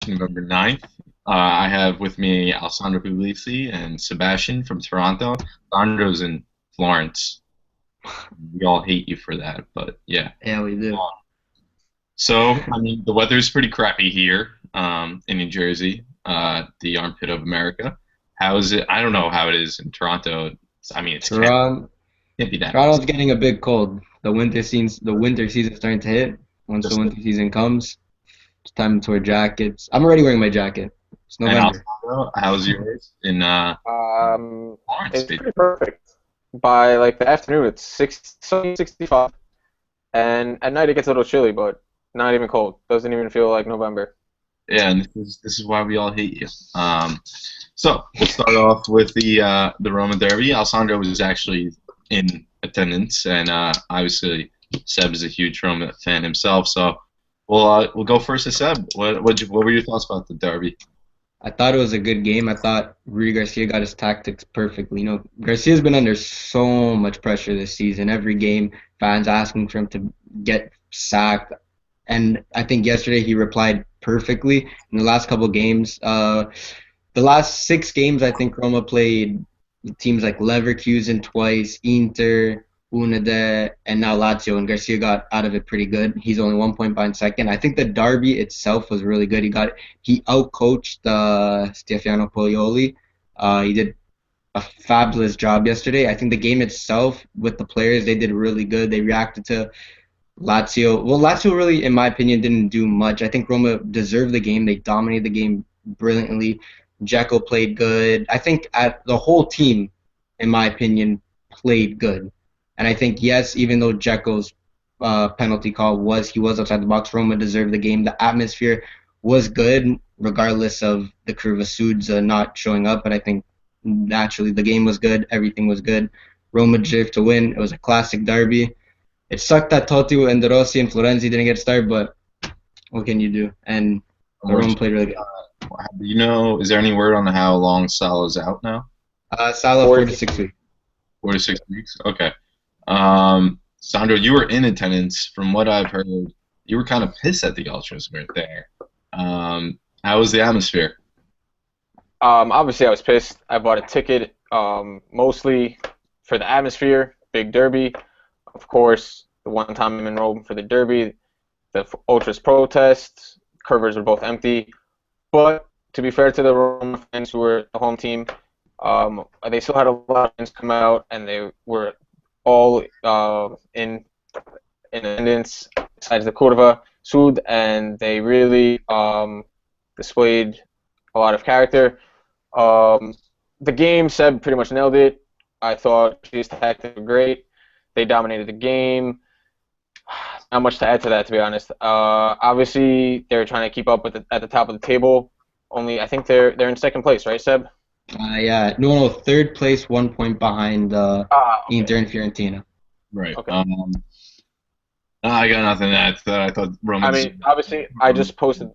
November 9th. I have with me Alessandro Puglisi and Sebastian from Toronto. Alessandro's in Florence. We all hate you for that, but yeah. Yeah, we do. So, I mean, the weather's pretty crappy here in New Jersey, the armpit of America. How is it? I don't know how it is in Toronto. I mean, it's Canada. Toronto, Can't be that nice. Toronto's getting a bit cold. The winter season's starting to hit. Once the Just winter season comes, it's time to wear jackets. I'm already wearing my jacket. It's and November. Alessandro, how's yours in Florence, It's baby? pretty perfect. By like the afternoon, it's 65, and at night it gets a little chilly, but not even cold. Doesn't even feel like November. Yeah, and this is why we all hate you. So we'll start off with the Roman Derby. Alessandro was actually in attendance, and obviously Seb is a huge Roma fan himself. So we'll go first to Seb. What were your thoughts about the Derby? I thought it was a good game. I thought Rui Garcia got his tactics perfectly. Garcia's been under so much pressure this season. Every game, fans asking for him to get sacked. And I think yesterday he replied perfectly in the last couple games. The last 6 games, I think Roma played teams like Leverkusen twice, Inter, Unide, and now Lazio, and Garcia got out of it pretty good. He's only 1 point behind second. I think the derby itself was really good. He outcoached Stefano Polioli. He did a fabulous job yesterday. I think the game itself with the players, they did really good. They reacted to Lazio. Well, Lazio really, in my opinion, didn't do much. I think Roma deserved the game. They dominated the game brilliantly. Dzeko played good. I think the whole team, in my opinion, played good. And I think yes, even though Dzeko's penalty call was outside the box, Roma deserved the game. The atmosphere was good, regardless of the Curva Suds not showing up. But I think naturally the game was good. Everything was good. Roma deserved to win. It was a classic derby. It sucked that Totti and De Rossi and Florenzi didn't get started, but what can you do? And the Roma played really good. Do you know? Is there any word on how long Salah's out now? Salah 4 to 6 weeks. 4 to 6 weeks. Okay. Sandro, you were in attendance. From what I've heard, you were kind of pissed at the ultras right there. How was the atmosphere? Obviously, I was pissed. I bought a ticket mostly for the atmosphere, big derby. Of course, the one time I'm in Rome for the derby, the ultras protest, curvers were both empty. But to be fair to the Roma fans who were the home team, they still had a lot of fans come out, and they were all in attendance besides the Curva Sud, and they really displayed a lot of character. The game, Seb pretty much nailed it. I thought his tactics were great. They dominated the game. Not much to add to that, to be honest. Obviously, they're trying to keep up at the top of the table. Only, I think they're in second place, right, Seb? Yeah, no, third place, 1 point behind Okay. Inter and Fiorentina. Right. Okay. I got nothing to add to that. I thought I Romans. mean, obviously, I just posted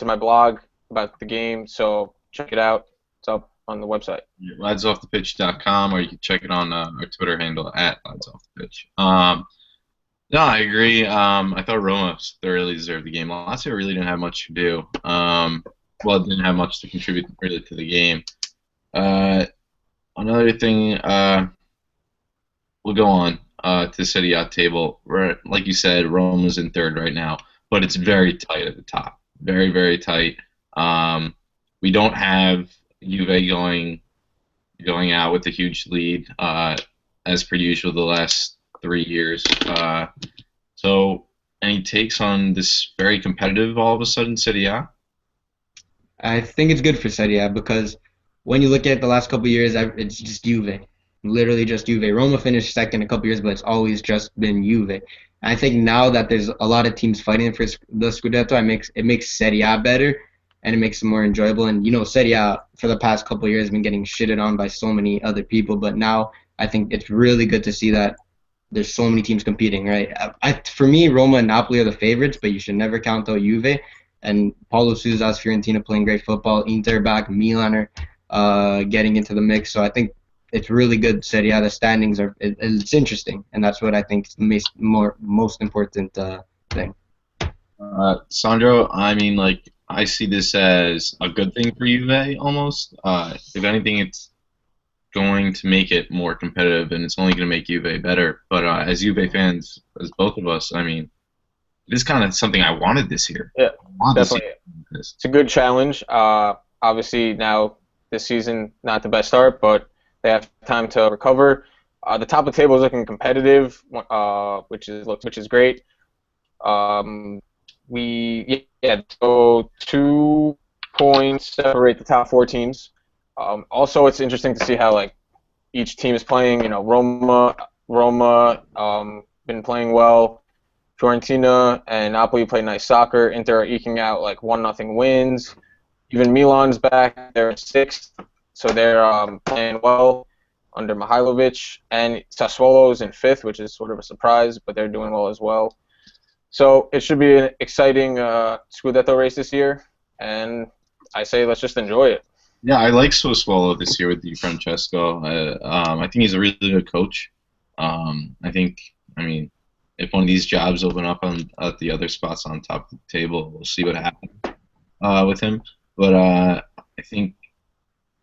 my blog about the game, so check it out. It's up on the website. ladsoffthepitch.com, or you can check it on our Twitter handle at ladsoffthepitch. No, I agree. I thought Roma thoroughly deserved the game. Lazio really didn't have much to do. Well, didn't have much to contribute really to the game. Another thing, we'll go on to the Serie A table. Where, like you said, Roma's in third right now, but it's very tight at the top. Very, very tight. We don't have Juve going out with a huge lead, as per usual the last 3 years. So, any takes on this very competitive all of a sudden Serie A? I think it's good for Serie A because when you look at the last couple of years, it's just Juve, literally just Juve. Roma finished second a couple years, but it's always just been Juve. And I think now that there's a lot of teams fighting for the Scudetto, it makes Serie A better and it makes it more enjoyable. And Serie A for the past couple of years has been getting shitted on by so many other people, but now I think it's really good to see that there's so many teams competing, right? For me, Roma and Napoli are the favorites, but you should never count out Juve. And Paulo Sousa's Fiorentina playing great football. Inter back, Milan are getting into the mix. So I think it's really good. Serie A, the standings it's interesting, and that's what I think is the most important thing. Sandro, I mean, like, I see this as a good thing for Juve almost. If anything, it's going to make it more competitive, and it's only going to make Juve better. But as Juve fans, as both of us, I mean, it is kind of something I wanted this year. Yeah, I wanted to see definitely. this. It's a good challenge. Obviously now this season not the best start, but they have time to recover. The top of the table is looking competitive, which is great. Um, so 2 points separate the top four teams. Also, it's interesting to see how like each team is playing. You know, Roma, been playing well. Fiorentina and Napoli play nice soccer. Inter are eking out like 1-0 wins. Even Milan's back. They're in sixth, so they're playing well under Mihailovic. And Sassuolo's in fifth, which is sort of a surprise, but they're doing well as well. So it should be an exciting Scudetto race this year, and I say let's just enjoy it. Yeah, I like Swallow this year with Di Francesco. I think he's a really good coach. I mean, if one of these jobs open up on at the other spots on top of the table, we'll see what happens with him. But I think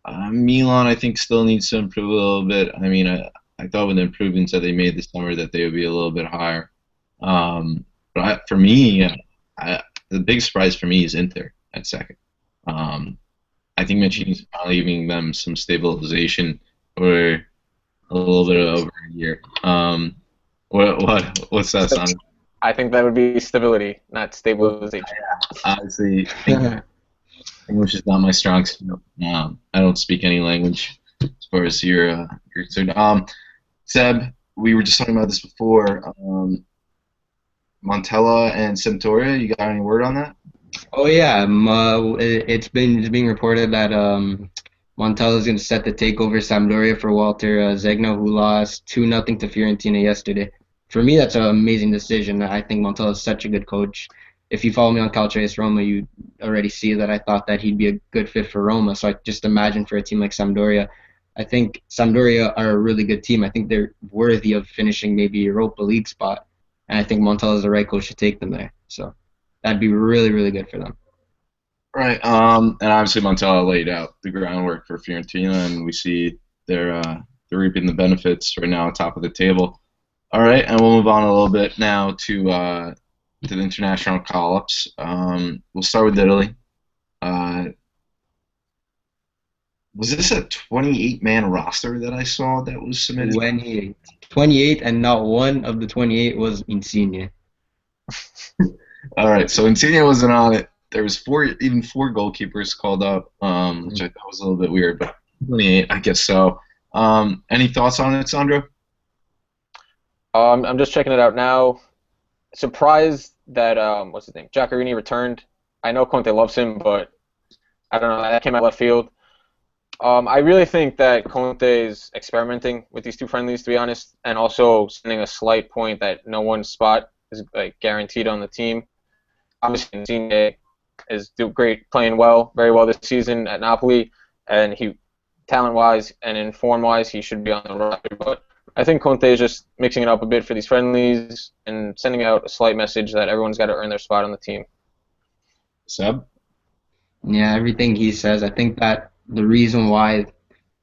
Milan, I think, still needs to improve a little bit. I mean, I thought with the improvements that they made this summer that they would be a little bit higher. For me, the big surprise for me is Inter at second. Um, I think Mancini's finally giving them some stabilization for a little bit over a year. What's that sound? I think that would be stability, not stabilization. Honestly, English is not my strong suit. I don't speak any language as far as you're concerned. Seb, we were just talking about this before. Montella and Sampdoria, you got any word on that? Oh yeah, it's being reported that Montella is going to set the takeover Sampdoria for Walter Zegna, who lost 2-0 to Fiorentina yesterday. For me, that's an amazing decision. I think Montella is such a good coach. If you follow me on Calcius Roma, you already see that I thought that he'd be a good fit for Roma. So I just imagine for a team like Sampdoria, I think Sampdoria are a really good team. I think they're worthy of finishing maybe a Europa League spot, and I think Montella is the right coach to take them there. So that'd be really, really good for them. Right. And obviously Montella laid out the groundwork for Fiorentina, and we see they're reaping the benefits right now on top of the table. All right, and we'll move on a little bit now to the international call-ups. We'll start with Italy. Uh, was this a 28-man roster that I saw that was submitted? 28. 28, and not one of the 28 was Insigne. All right, so Insigne wasn't on it. There was even four goalkeepers called up, which I thought was a little bit weird, but 28, I guess so. Any thoughts on it, Sandro? I'm just checking it out now. Surprised that what's his name, Giaccherini returned. I know Conte loves him, but I don't know. That came out left field. I really think that Conte is experimenting with these two friendlies, to be honest, and also sending a slight point that no one's spot is like guaranteed on the team. Obviously, Insigne is great, playing well, very well this season at Napoli, and he, talent-wise and in form-wise, he should be on the roster. But I think Conte is just mixing it up a bit for these friendlies and sending out a slight message that everyone's got to earn their spot on the team. Seb? Yeah, everything he says. I think that the reason why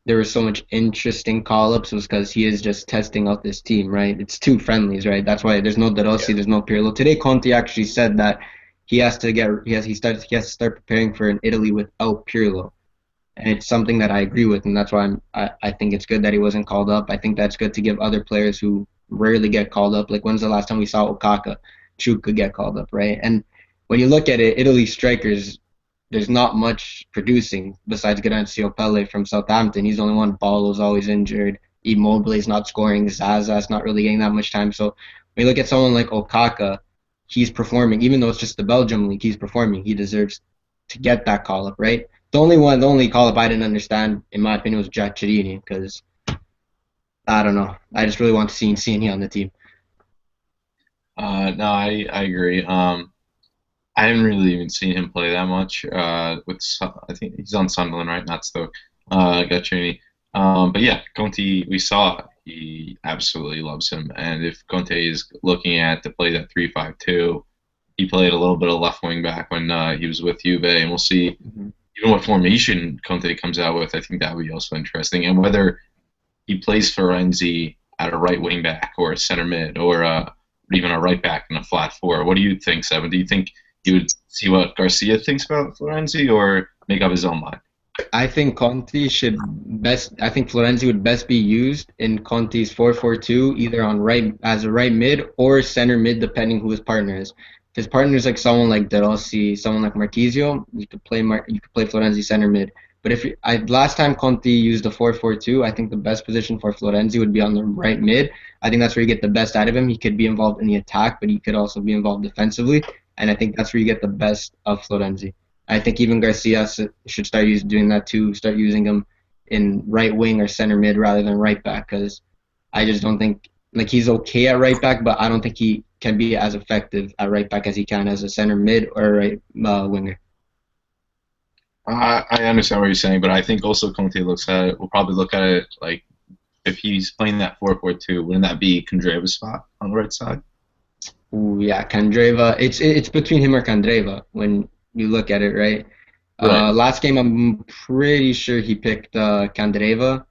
there was so much interesting call-ups was because he is just testing out this team, right? It's two friendlies, right? That's why there's no De Rossi, there's no Pirlo. Today, Conte actually said that he has to start preparing for an Italy without Pirlo, and it's something that I agree with, and that's why I think it's good that he wasn't called up. I think that's good to give other players who rarely get called up. Like, when's the last time we saw Okaka, Chuk could get called up, right? And when you look at it, Italy's strikers, there's not much producing besides Garancio Pelle from Southampton. He's the only one. Paulo's always injured. Immobile's not scoring. Zaza's not really getting that much time. So when you look at someone like Okaka, he's performing. Even though it's just the Belgium league, he's performing. He deserves to get that call-up, right? The only call-up I didn't understand, in my opinion, was Giaccherini, because, I don't know. I just really want to see Insigne on the team. No, I agree. I haven't really even seen him play that much. I think he's on Sunderland, right? Not Stoke. Gatturini. But yeah, Conte, we saw he absolutely loves him, and if Conte is looking at to play that 3-5-2, he played a little bit of left wing back when he was with Juve, and we'll see Hmm. even what formation Conte comes out with. I think that would be also interesting, and whether he plays Florenzi at a right wing back or a center mid or even a right back in a flat four. What do you think, Seven? Do you think he would see what Garcia thinks about Florenzi or make up his own mind? I think Conte should best. I think Florenzi would best be used in Conte's 4-4-2, either on right as a right mid or center mid, depending who his partner is. If his partner is like someone like De Rossi, someone like Marquisio, you could play Florenzi center mid. But last time Conte used the 4-4-2, I think the best position for Florenzi would be on the right mid. I think that's where you get the best out of him. He could be involved in the attack, but he could also be involved defensively, and I think that's where you get the best of Florenzi. I think even Garcia should start doing that too. Start using him in right wing or center mid rather than right back, because I just don't think like he's okay at right back, but I don't think he can be as effective at right back as he can as a center mid or a right winger. I understand what you're saying, but I think also Conte looks at it. Will probably look at it like if he's playing that 4-4-2, wouldn't that be Kandreva's spot on the right side? Ooh, yeah, Kandreva. It's between him or Kandreva when you look at it, right? Right. Last game, I'm pretty sure he picked Kandreva.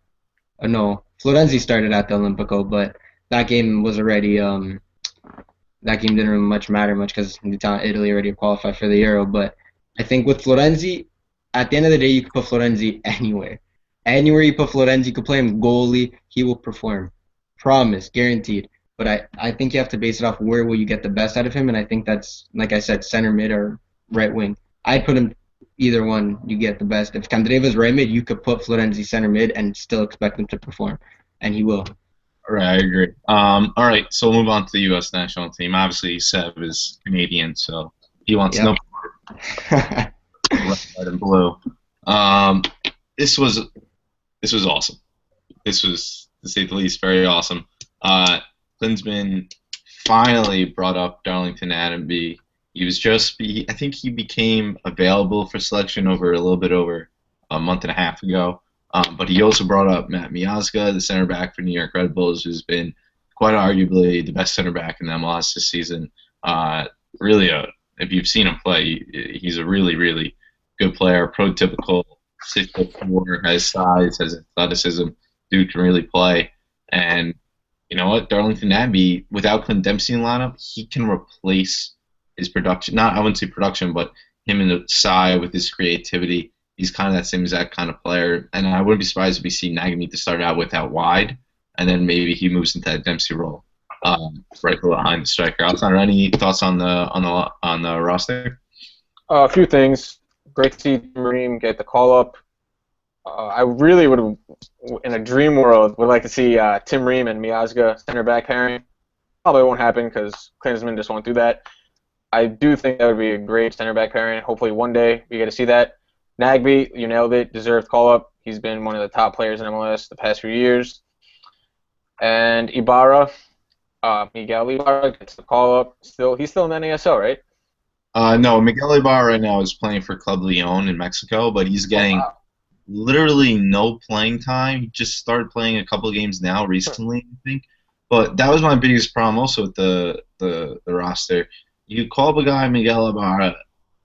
No, Florenzi started at the Olimpico, but that game was already that game didn't really matter much because Italy already qualified for the Euro. But I think with Florenzi, at the end of the day, you could put Florenzi anywhere. Anywhere you put Florenzi, you could play him goalie, he will perform. Promise, guaranteed. But I think you have to base it off where will you get the best out of him, and I think that's, like I said, center mid or right wing. I'd put him either one, you get the best. If Candreva's right mid, you could put Florenzi center mid and still expect him to perform, and he will. All right, I agree. All right, so we'll move on to the U.S. national team. Obviously, Seb is Canadian, so he wants no Yep. red, white, and blue. Um, this was awesome. This was, to say the least, very awesome. Klinsman finally brought up Darlington Nagbe. I think he became available for selection over a little bit over a month and a half ago. But he also brought up Matt Miazga, the center back for New York Red Bulls, who's been quite arguably the best center back in the MLS this season. Really, if you've seen him play, he's a really, really good player. Prototypical 6'4", has size, has athleticism. Dude can really play. And you know what? Darlington Nagbe, without Clint Dempsey in the lineup, he can replace his production. Not, I wouldn't say production, but him in the side with his creativity. He's kind of that same exact kind of player. And I wouldn't be surprised if we see Nagbe to start out with out wide, and then maybe he moves into that Dempsey role, right behind the striker. Alexander, any thoughts on the roster? A few things. Great to see Tim get the call up. I really would, in a dream world, would like to see Tim Ream and Miazga center back pairing. Probably won't happen because Klinsman just won't do that. I do think that would be a great center back pairing. Hopefully one day we get to see that. Nagbe, you nailed it. Deserved call up. He's been one of the top players in MLS the past few years. And Ibarra, Miguel Ibarra gets the call up. He's still in the NASL, right? No, Miguel Ibarra right now is playing for Club Leon in Mexico, but he's getting literally no playing time. He just started playing a couple of games now recently, I think. But that was my biggest problem also with the roster. You call up a guy Miguel Ibarra,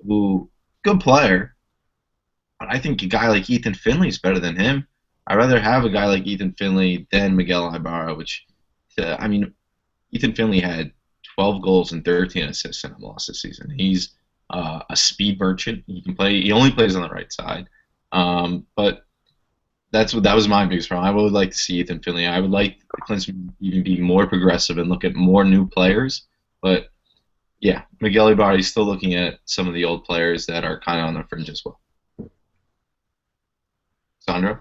who good player, but I think a guy like Ethan Finley is better than him. I'd rather have a guy like Ethan Finley than Miguel Ibarra, which, I mean, Ethan Finley had 12 goals and 13 assists in MLS this season. He's a speed merchant. He can play. He only plays on the right side. But that was my biggest problem. I would like to see Ethan Finley. I would like Klinsman to even be more progressive and look at more new players. But yeah, Miguel Ibarra is still looking at some of the old players that are kind of on the fringe as well. Sandro?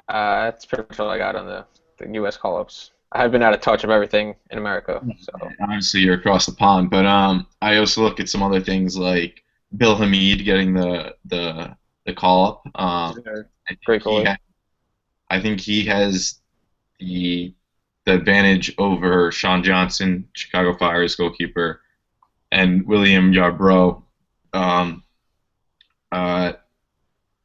That's pretty much all I got on the U.S. call-ups. I've been out of touch of everything in America. So Obviously, you're across the pond, but I also look at some other things like Bill Hamid getting the call up. Great call. I think he has the advantage over Sean Johnson, Chicago Fire's goalkeeper, and William Yarbrough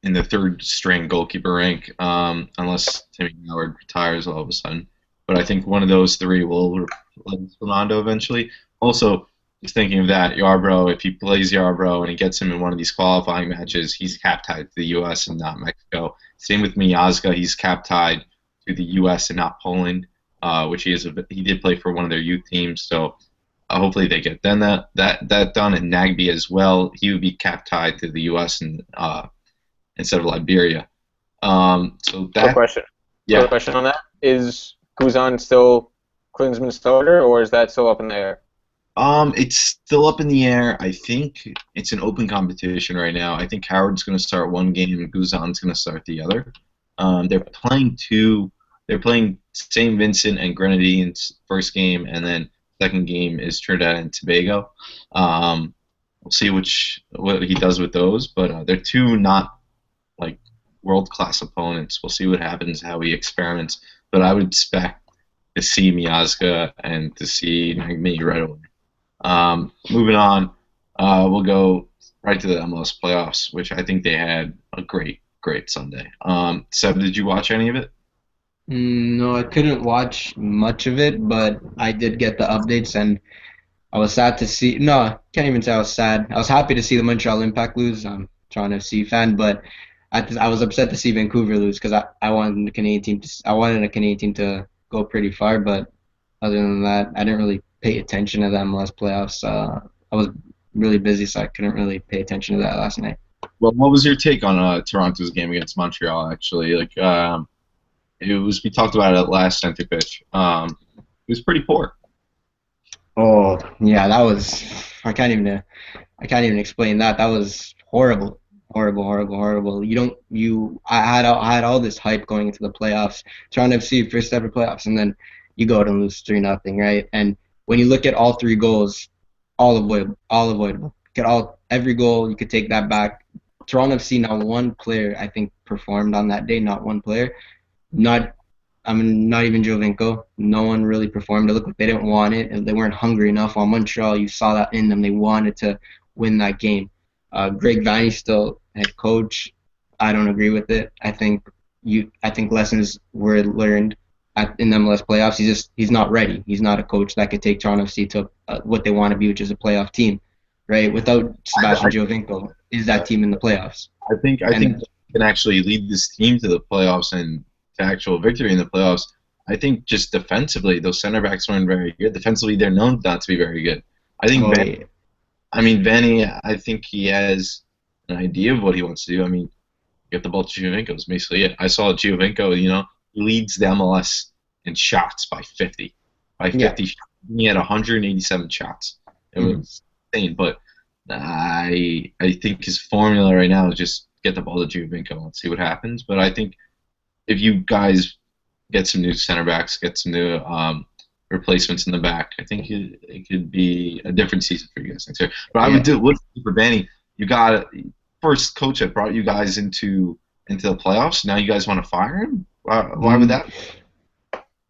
in the third string goalkeeper rank, unless Timmy Howard retires all of a sudden. But I think one of those three will replace Fernando eventually. Also, just thinking of that, Yarbrough, if he plays Yarbrough and he gets him in one of these qualifying matches, he's cap tied to the U.S. and not Mexico. Same with Miazga, he's cap tied to the U.S. and not Poland, which he did play for one of their youth teams. So hopefully they get then that done. And Nagby as well, he would be cap tied to the U.S. and instead of Liberia. So Quick that question. yeah. Quick question on that. Is Guzan still Klinsmann's starter, or is that still up in the air? It's still up in the air. I think it's an open competition right now. I think Howard's going to start one game and Guzan's going to start the other. They're playing two. They're playing St. Vincent and Grenadines first game, and then second game is Trinidad and Tobago. We'll see what he does with those, but they're two not like world class opponents. We'll see what happens, how he experiments. But I would expect to see Miazga and to see me right away. Moving on, we'll go right to the MLS playoffs, which I think they had a great Sunday. Seb, did you watch any of it? No, I couldn't watch much of it, but I did get the updates, and I was sad to see. No, I can't even say I was sad. I was happy to see the Montreal Impact lose. I'm trying to see fan, but I was upset to see Vancouver lose because I wanted the Canadian team I wanted a Canadian team to go pretty far, but other than that, I didn't really pay attention to the MLS playoffs. I was really busy, so I couldn't really pay attention to that last night. Well, what was your take on Toronto's game against Montreal? Actually, we talked about it at last center pitch. It was pretty poor. Oh yeah, that was I can't even explain that. That was horrible, horrible, horrible, horrible. I had all this hype going into the playoffs, Toronto FC first ever playoffs, and then you go out and lose 3-0, right? And when you look at all three goals, all avoidable. Every goal, you could take that back. Toronto FC, not one player I think performed on that day. Not one player. Not even Jovinko. No one really performed. It looked like they didn't want it, and they weren't hungry enough. On Montreal, you saw that in them. They wanted to win that game. Greg Vanney still head coach. I don't agree with it. I think lessons were learned in the MLS playoffs. He's not ready. He's not a coach that could take Toronto FC to what they want to be, which is a playoff team, right? Without Sebastian Jovinko, is that team in the playoffs? I think he can actually lead this team to the playoffs and to actual victory in the playoffs. I think just defensively, those center backs weren't very good. Defensively, they're known not to be very good. I think Vanney, I think he has an idea of what he wants to do. I mean, get the ball to Giovinco is basically it. I saw Giovinco, he leads the MLS in shots by 50. By 50, yeah. He had 187 shots. It was insane, but I think his formula right now is just get the ball to Giovinco and see what happens. But I think if you guys get some new center backs, get some new replacements in the back, I think it could be a different season for you guys next year. But I would do with for Vanney. You got first coach that brought you guys into the playoffs. Now you guys want to fire him? Why would that?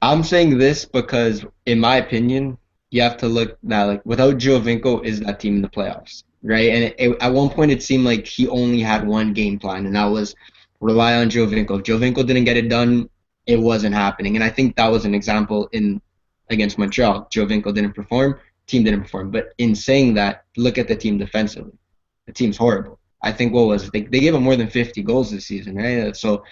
I'm saying this because, in my opinion, you have to look that without Giovinco, is that team in the playoffs, right? And at one point it seemed like he only had one game plan, and that was rely on Giovinco. If Giovinco didn't get it done, it wasn't happening. And I think that was an example against Montreal. Giovinco didn't perform, team didn't perform. But in saying that, look at the team defensively. The team's horrible. I think they gave him more than 50 goals this season, right? So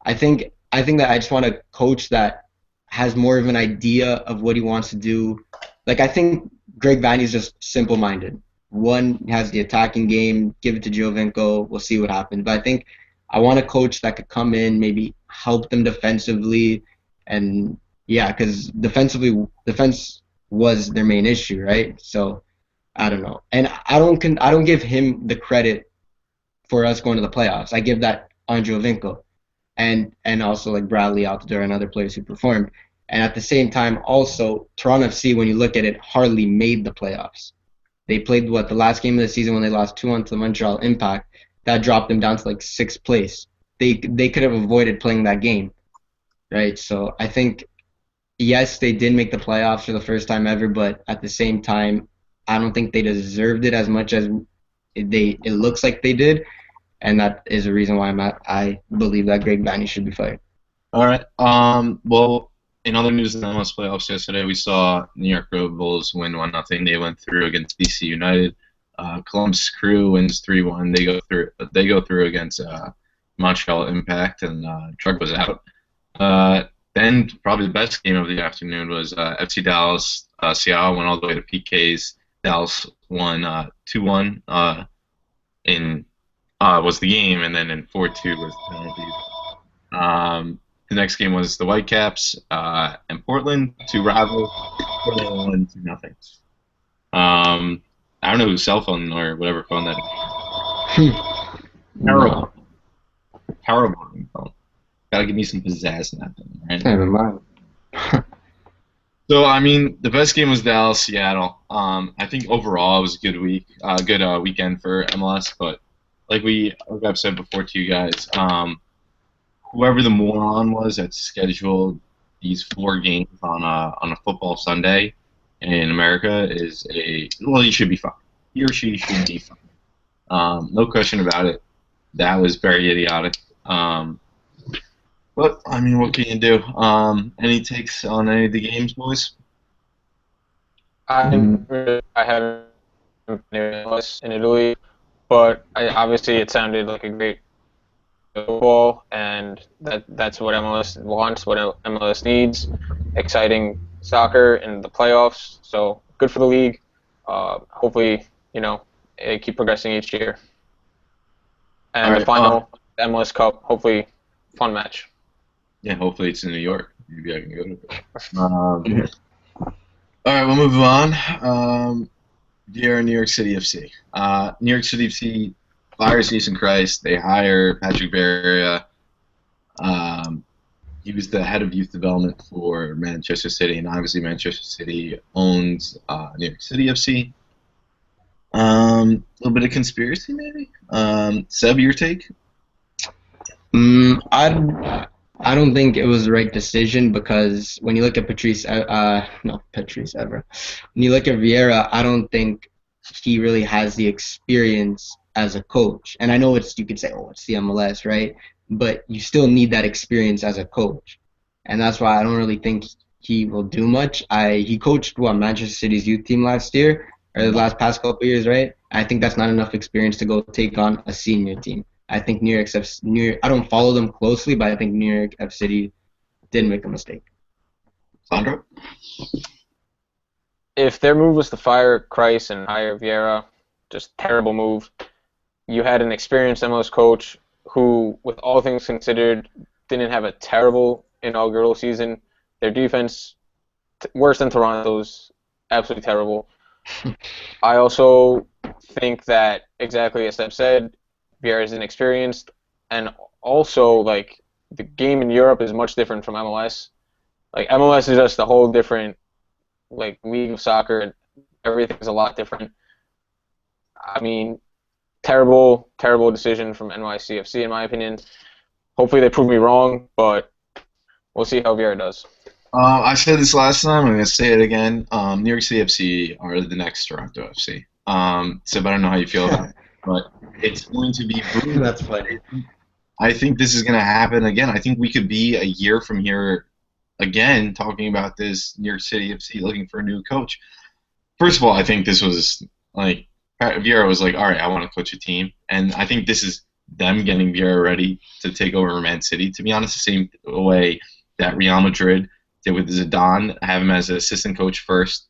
I think that I just want a coach that has more of an idea of what he wants to do. I think Greg Vanney's just simple-minded. One has the attacking game, give it to Giovinco, we'll see what happens. But I think I want a coach that could come in, maybe help them defensively, and because defense was their main issue, right? So I don't know, and I don't give him the credit for us going to the playoffs. I give that on Giovinco, and also Bradley Altidore and other players who performed. And at the same time, also Toronto FC, when you look at it, hardly made the playoffs. They played the last game of the season when they lost 2-1 to the Montreal Impact. That dropped them down to 6th place. They could have avoided playing that game, right? So I think, yes, they did make the playoffs for the first time ever, but at the same time, I don't think they deserved it as much as it looks like they did, and that is the reason why I believe that Greg Vanney should be fired. All right. Well, in other news in the MLS playoffs yesterday, we saw New York Red Bulls win 1-0. They went through against DC United. Columbus Crew wins 3-1. They go through. They go through against Montreal Impact, and Truck was out. Then probably the best game of the afternoon was FC Dallas. Seattle went all the way to PKs. Dallas won 2-1 in was the game, and then in 4-2 was the penalties. The next game was the Whitecaps and Portland, two rivals. Portland won 2-0. I don't know whose cell phone or whatever phone that is. Terrible. Terrible phone. Gotta give me some pizzazz in that thing, right? Never mind. So, I mean, the best game was Dallas, Seattle. I think overall it was a good weekend for MLS, but like I've said before to you guys, whoever the moron was that scheduled these 4 games on a football Sunday in America he should be fired. He or she should be fired. No question about it. That was very idiotic. But I mean, what can you do? Any takes on any of the games, boys? I haven't been in Italy, but obviously it sounded like a great football, and that's what MLS wants, what MLS needs. Exciting soccer in the playoffs, so good for the league. Hopefully, they keep progressing each year. And the final MLS Cup, hopefully, fun match. Yeah, hopefully it's in New York. Maybe I can go to it. All right, we'll move on. Viera, New York City FC. New York City FC fires Jason Christ. They hire Patrick Viera. He was the head of youth development for Manchester City, and obviously Manchester City owns New York City FC. A little bit of conspiracy, maybe. Seb, your take? I don't think it was the right decision because when you look at Patrice Evra. When you look at Vieira, I don't think he really has the experience as a coach. And I know you could say, it's the MLS, right? But you still need that experience as a coach. And that's why I don't really think he will do much. He coached Manchester City's youth team last year, or the past couple of years, right? I think that's not enough experience to go take on a senior team. I think I don't follow them closely, but I think New York FC did make a mistake. Sandro? If their move was to fire Christ and hire Vieira, just terrible move. You had an experienced MLS coach who, with all things considered, didn't have a terrible inaugural season. Their defense, worse than Toronto's, absolutely terrible. I also think that, exactly as Seb said, Vieira is inexperienced, and also, the game in Europe is much different from MLS. MLS is just a whole different, league of soccer. Everything's a lot different. I mean, terrible decision from NYCFC, in my opinion. Hopefully they prove me wrong, but we'll see how Vieira does. I said this last time, I'm going to say it again. New York City FC are the next Toronto FC. So I don't know how you feel about it, but it's going to be brutal. That's funny. I think this is going to happen again. I think we could be a year from here again talking about this New York City FC looking for a new coach. First of all, I think this was Viera was all right, I want to coach a team. And I think this is them getting Viera ready to take over Man City. To be honest, the same way that Real Madrid did with Zidane, have him as an assistant coach first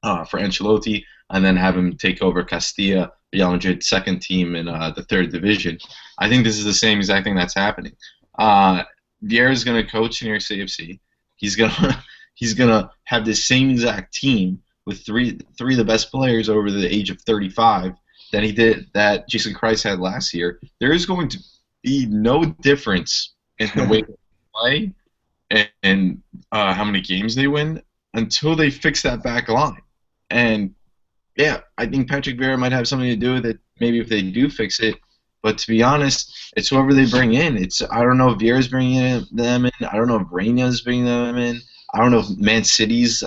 for Ancelotti, and then have him take over Castilla, Real Madrid's second team in the third division. I think this is the same exact thing that's happening. Vieira is going to coach New York City FC. He's gonna have the same exact team with three of the best players over the age of 35 that Jason Christ had last year. There is going to be no difference in the way they play and how many games they win until they fix that back line. And yeah, I think Patrick Viera might have something to do with it. Maybe if they do fix it, but to be honest, it's whoever they bring in. I don't know if Viera's bringing them in. I don't know if Reina's bringing them in. I don't know if Man City's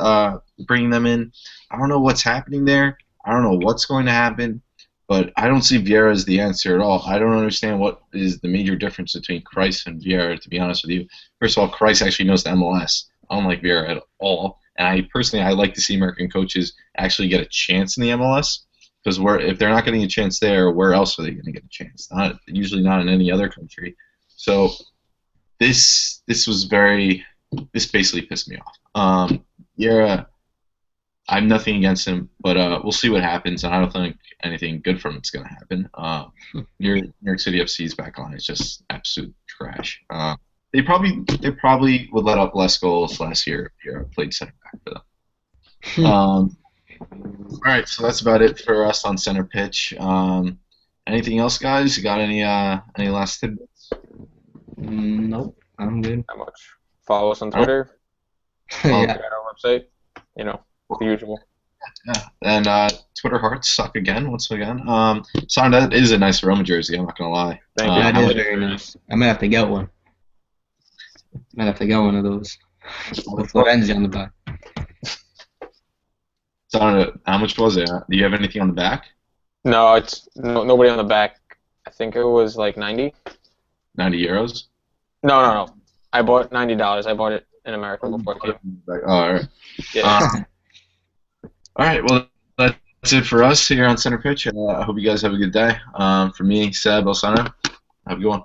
bringing them in. I don't know what's happening there. I don't know what's going to happen, but I don't see Viera as the answer at all. I don't understand what is the major difference between Christ and Viera, to be honest with you. First of all, Christ actually knows the MLS. I don't like Viera at all. And I like to see American coaches actually get a chance in the MLS because if they're not getting a chance there, where else are they going to get a chance? Usually not in any other country. So this basically pissed me off. Viera, I'm nothing against him, but we'll see what happens. And I don't think anything good from it's going to happen. New York City FC's back line is just absolute trash. They probably would let up less goals last year if Viera played center back for them. All right, so that's about it for us on center pitch. Anything else, guys? You got any last tidbits? Nope, I'm good. Not much. Follow us on Twitter. Yeah. At our website. You know, the usual. Yeah, and Twitter hearts suck again, once again. Son, that is a nice Roma jersey. I'm not gonna lie. Thank you. That how is much- very nice. I might have to get one. Might have to get one of those with Florenzi on the back. Son, how much was it? Do you have anything on the back? No, it's nobody on the back. I think it was like 90. 90 euros. No. I bought $90. I bought it in America before it came. Oh, all right. Yeah. All right. Well, that's it for us here on Center Pitch. I hope you guys have a good day. For me, Seb, Osana, have a good one.